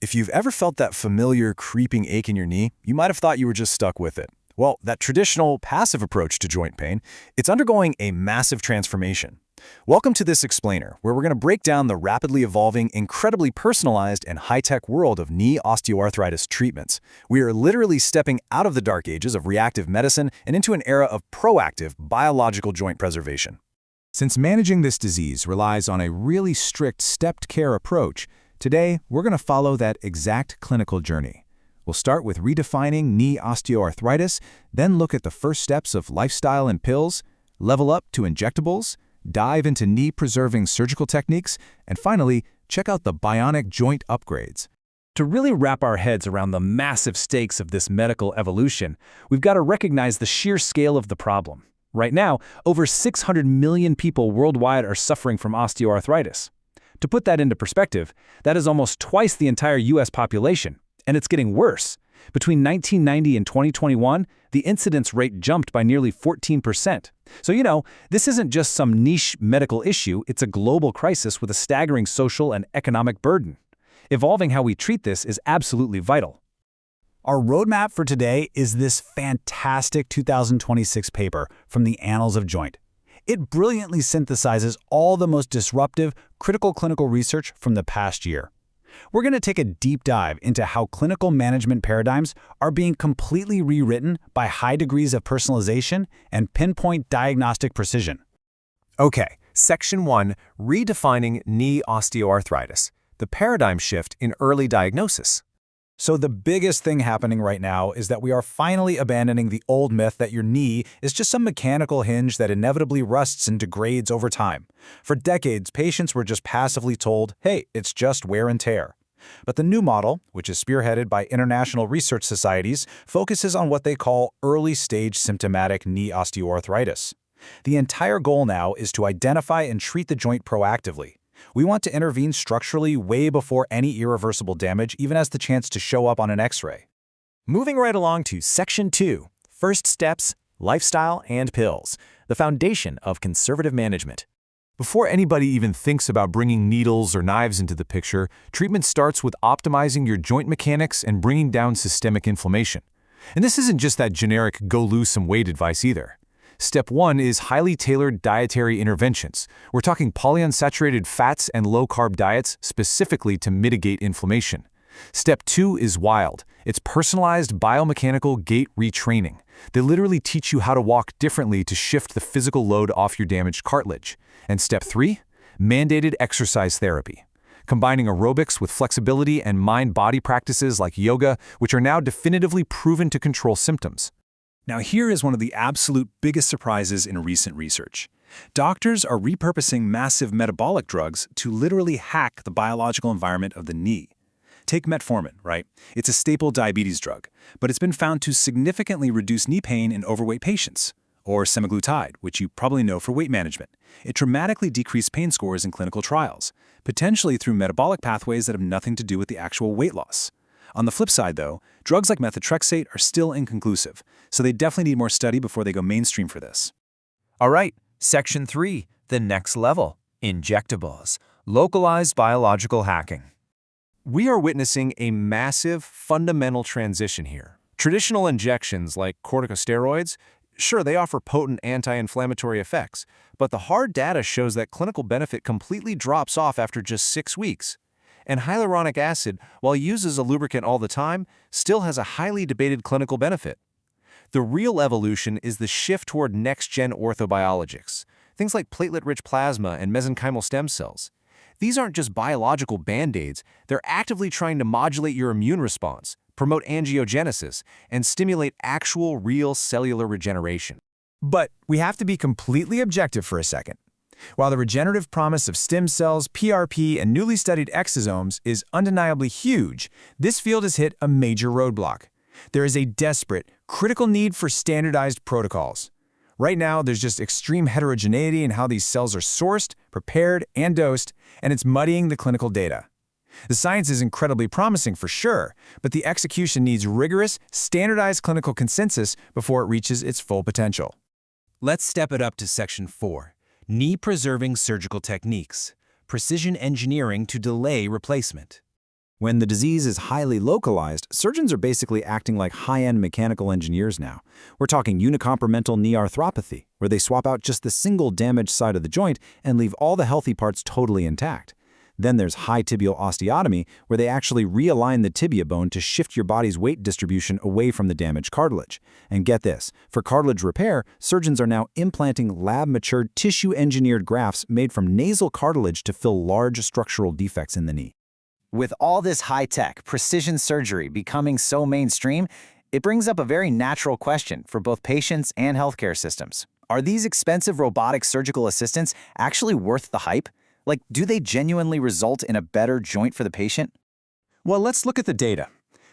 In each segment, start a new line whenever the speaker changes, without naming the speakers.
If you've ever felt that familiar creeping ache in your knee, you might have thought you were just stuck with it. Well, that traditional passive approach to joint pain, it's undergoing a massive transformation. Welcome to this explainer, where we're going to break down the rapidly evolving, incredibly personalized, and high-tech world of knee osteoarthritis treatments. We are literally stepping out of the dark ages of reactive medicine and into an era of proactive biological joint preservation.
Since managing this disease relies on a really strict stepped care approach, today we're going to follow that exact clinical journey. We'll start with redefining knee osteoarthritis, then look at the first steps of lifestyle and pills, level up to injectables, dive into knee-preserving surgical techniques, and finally, check out the bionic joint upgrades.
To really wrap our heads around the massive stakes of this medical evolution, we've got to recognize the sheer scale of the problem. Right now, over 600 million people worldwide are suffering from osteoarthritis. To put that into perspective, that is almost twice the entire U.S. population, and it's getting worse. Between 1990 and 2021, the incidence rate jumped by nearly 14%. So, this isn't just some niche medical issue, it's a global crisis with a staggering social and economic burden. Evolving how we treat this is absolutely vital.
Our roadmap for today is this fantastic 2026 paper from the Annals of Joint. It brilliantly synthesizes all the most disruptive, critical clinical research from the past year. We're going to take a deep dive into how clinical management paradigms are being completely rewritten by high degrees of personalization and pinpoint diagnostic precision.
Okay, Section 1, Redefining Knee Osteoarthritis, the paradigm shift in early diagnosis.
So the biggest thing happening right now is that we are finally abandoning the old myth that your knee is just some mechanical hinge that inevitably rusts and degrades over time. For decades, patients were just passively told, hey, it's just wear and tear. But the new model, which is spearheaded by international research societies, focuses on what they call early-stage symptomatic knee osteoarthritis. The entire goal now is to identify and treat the joint proactively. We want to intervene structurally way before any irreversible damage even has the chance to show up on an X-ray.
Moving right along to Section 2, First Steps, Lifestyle and Pills, the foundation of conservative management. Before anybody even thinks about bringing needles or knives into the picture, treatment starts with optimizing your joint mechanics and bringing down systemic inflammation. And this isn't just that generic go lose some weight advice either. Step 1 is highly tailored dietary interventions. We're talking polyunsaturated fats and low-carb diets specifically to mitigate inflammation. Step 2 is wild. It's personalized biomechanical gait retraining. They literally teach you how to walk differently to shift the physical load off your damaged cartilage. And Step 3, mandated exercise therapy. Combining aerobics with flexibility and mind-body practices like yoga, which are now definitively proven to control symptoms.
Now here is one of the absolute biggest surprises in recent research. Doctors are repurposing massive metabolic drugs to literally hack the biological environment of the knee. Take metformin, right? It's a staple diabetes drug, but it's been found to significantly reduce knee pain in overweight patients. Or semaglutide, which you probably know for weight management. It dramatically decreased pain scores in clinical trials, potentially through metabolic pathways that have nothing to do with the actual weight loss. On the flip side, though, drugs like methotrexate are still inconclusive, so they definitely need more study before they go mainstream for this.
All right, Section 3, the next level, injectables, localized biological hacking. We are witnessing a massive, fundamental transition here. Traditional injections like corticosteroids, sure, they offer potent anti-inflammatory effects, but the hard data shows that clinical benefit completely drops off after just 6 weeks. And hyaluronic acid, while used as a lubricant all the time, still has a highly debated clinical benefit. The real evolution is the shift toward next-gen orthobiologics, things like platelet-rich plasma and mesenchymal stem cells. These aren't just biological band-aids, they're actively trying to modulate your immune response, promote angiogenesis, and stimulate actual real cellular regeneration.
But we have to be completely objective for a second. While the regenerative promise of stem cells, PRP, and newly studied exosomes is undeniably huge, this field has hit a major roadblock. There is a desperate, critical need for standardized protocols. Right now, there's just extreme heterogeneity in how these cells are sourced, prepared, and dosed, and it's muddying the clinical data. The science is incredibly promising for sure, but the execution needs rigorous, standardized clinical consensus before it reaches its full potential.
Let's step it up to Section 4. Knee-preserving surgical techniques, precision engineering to delay replacement.
When the disease is highly localized, surgeons are basically acting like high-end mechanical engineers now. We're talking unicompartmental knee arthropathy, where they swap out just the single damaged side of the joint and leave all the healthy parts totally intact. Then there's high tibial osteotomy, where they actually realign the tibia bone to shift your body's weight distribution away from the damaged cartilage. And get this, for cartilage repair, surgeons are now implanting lab-matured tissue-engineered grafts made from nasal cartilage to fill large structural defects in the knee.
With all this high-tech, precision surgery becoming so mainstream, it brings up a very natural question for both patients and healthcare systems. Are these expensive robotic surgical assistants actually worth the hype? Like, do they genuinely result in a better joint for the patient?
Well, let's look at the data.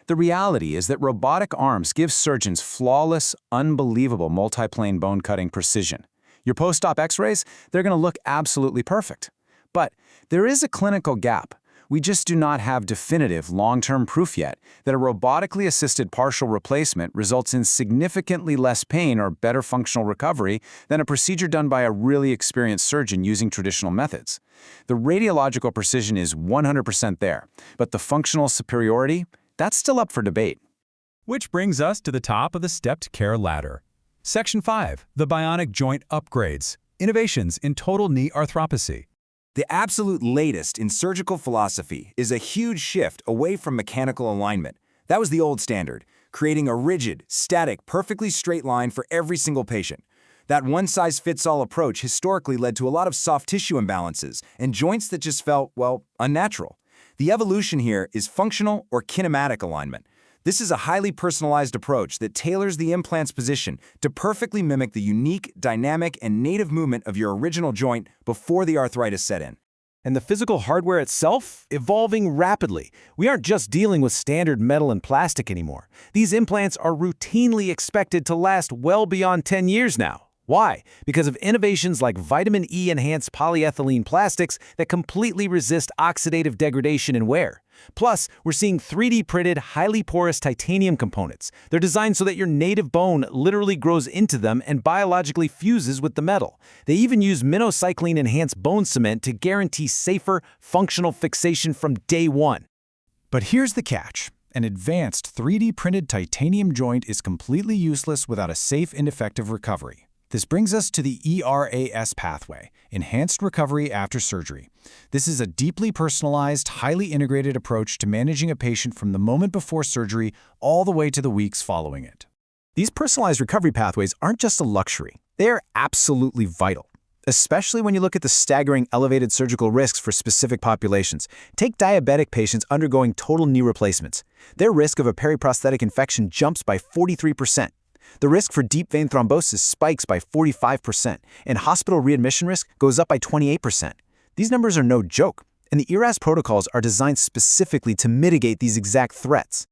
The reality is that robotic arms give surgeons flawless, unbelievable multiplane bone cutting precision. Your post-op x-rays, they're going to look absolutely perfect. But there is a clinical gap. We just do not have definitive long-term proof yet that a robotically assisted partial replacement results in significantly less pain or better functional recovery than a procedure done by a really experienced surgeon using traditional methods. The radiological precision is 100% there, but the functional superiority, that's still up for debate.
Which brings us to the top of the stepped care ladder. Section 5, the bionic joint upgrades, innovations in total knee arthropathy.
The absolute latest in surgical philosophy is a huge shift away from mechanical alignment. That was the old standard, creating a rigid, static, perfectly straight line for every single patient. That one-size-fits-all approach historically led to a lot of soft tissue imbalances and joints that just felt, well, unnatural. The evolution here is functional or kinematic alignment. This is a highly personalized approach that tailors the implant's position to perfectly mimic the unique, dynamic, and native movement of your original joint before the arthritis set in.
And the physical hardware itself, evolving rapidly. We aren't just dealing with standard metal and plastic anymore. These implants are routinely expected to last well beyond 10 years now. Why? Because of innovations like vitamin E-enhanced polyethylene plastics that completely resist oxidative degradation and wear. Plus, we're seeing 3D printed, highly porous titanium components. They're designed so that your native bone literally grows into them and biologically fuses with the metal. They even use minocycline-enhanced bone cement to guarantee safer, functional fixation from day one.
But here's the catch. An advanced 3D printed titanium joint is completely useless without a safe and effective recovery. This brings us to the ERAS pathway, Enhanced Recovery After Surgery. This is a deeply personalized, highly integrated approach to managing a patient from the moment before surgery all the way to the weeks following it. These personalized recovery pathways aren't just a luxury. They are absolutely vital, especially when you look at the staggering elevated surgical risks for specific populations. Take diabetic patients undergoing total knee replacements. Their risk of a periprosthetic infection jumps by 43%. The risk for deep vein thrombosis spikes by 45%, and hospital readmission risk goes up by 28%. These numbers are no joke, and the ERAS protocols are designed specifically to mitigate these exact threats.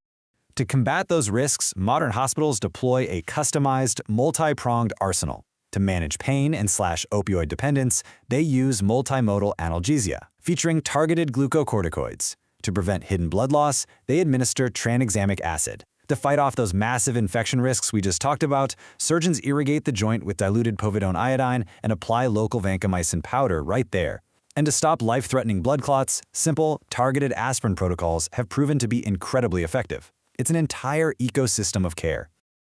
To combat those risks, modern hospitals deploy a customized, multi-pronged arsenal. To manage pain and opioid dependence, they use multimodal analgesia, featuring targeted glucocorticoids. To prevent hidden blood loss, they administer tranexamic acid. To fight off those massive infection risks we just talked about, surgeons irrigate the joint with diluted povidone iodine and apply local vancomycin powder right there. And to stop life-threatening blood clots, simple, targeted aspirin protocols have proven to be incredibly effective. It's an entire ecosystem of care.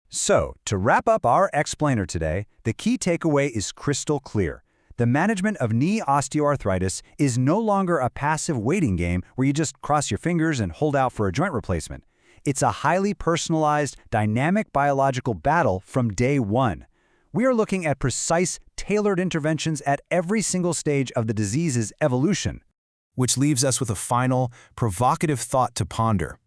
So, to wrap up our explainer today, the key takeaway is crystal clear. The management of knee osteoarthritis is no longer a passive waiting game where you just cross your fingers and hold out for a joint replacement. It's a highly personalized, dynamic biological battle from day one. We are looking at precise, tailored interventions at every single stage of the disease's evolution.
Which leaves us with a final, provocative thought to ponder.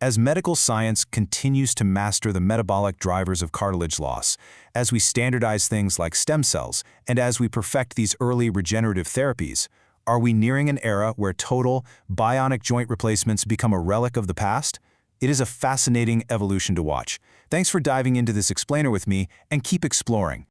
As medical science continues to master the metabolic drivers of cartilage loss, as we standardize things like stem cells, and as we perfect these early regenerative therapies, are we nearing an era where total, bionic joint replacements become a relic of the past? It is a fascinating evolution to watch. Thanks for diving into this explainer with me, and keep exploring.